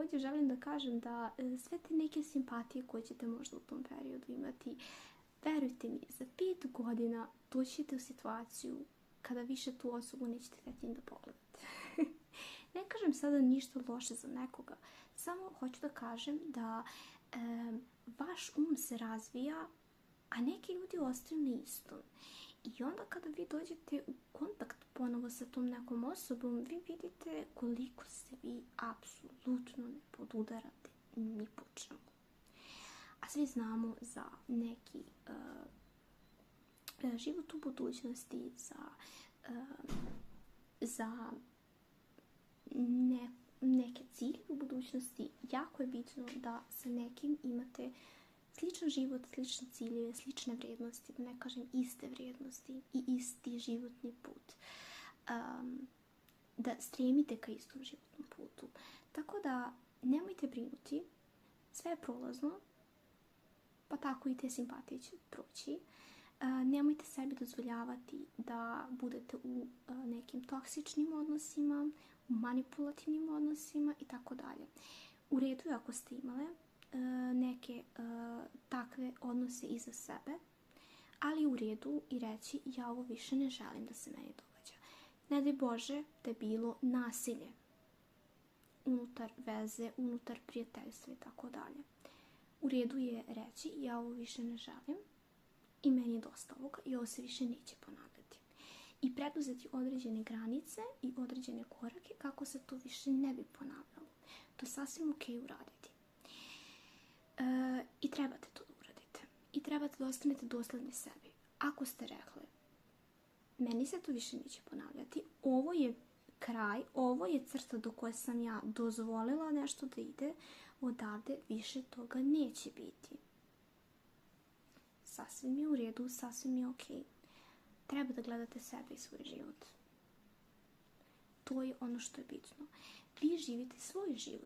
također želim da kažem da sve te neke simpatije koje ćete možda u tom periodu imati, verujte mi, za 5 godina doći ćete u situaciju kada više tu osobu nećete htjeti da pogledate. Ne kažem sada ništa loše za nekoga, samo hoću da kažem da vaš se razvija, a neki ljudi ostaju na istom. I onda kada vi dođete u kontakt ponovo sa tom nekom osobom, vi vidite koliko se vi apsolutno ne podudarate ni po čemu. A svi znamo za neki život u budućnosti, za neke cilje u budućnosti. Jako je bitno da sa nekim imate sličan život, slične ciljeve, slične vrijednosti, da ne kažem iste vrijednosti i isti životni put. Da stremite ka istom životnom putu. Tako da nemojte brinuti, sve je prolazno, pa tako i te simpatije će proći. Nemojte sebi dozvoljavati da budete u nekim toksičnim odnosima, u manipulativnim odnosima i tako dalje. U redu je ako ste imale neke takve odnose iza sebe, ali u redu i reći ja ovo više ne želim da se meni događa. Ne daj Bože da je bilo nasilje unutar veze, unutar prijateljstva i tako dalje. U redu je reći ja ovo više ne želim i meni je dosta ovoga i ovo se više neće ponavljati. I preduzeti određene granice i određene korake kako se to više ne bi ponavljalo. To je sasvim ok uraditi. I trebate to da uradite. I trebate da ostanete dosledni sebi. Ako ste rekli, meni se to više neće ponavljati, ovo je kraj, ovo je crta do koje sam ja dozvolila nešto da ide, odavde više toga neće biti. Sasvim je u redu, sasvim je ok. Treba da gledate sebe i svoj život. To je ono što je bitno. Vi živite svoj život.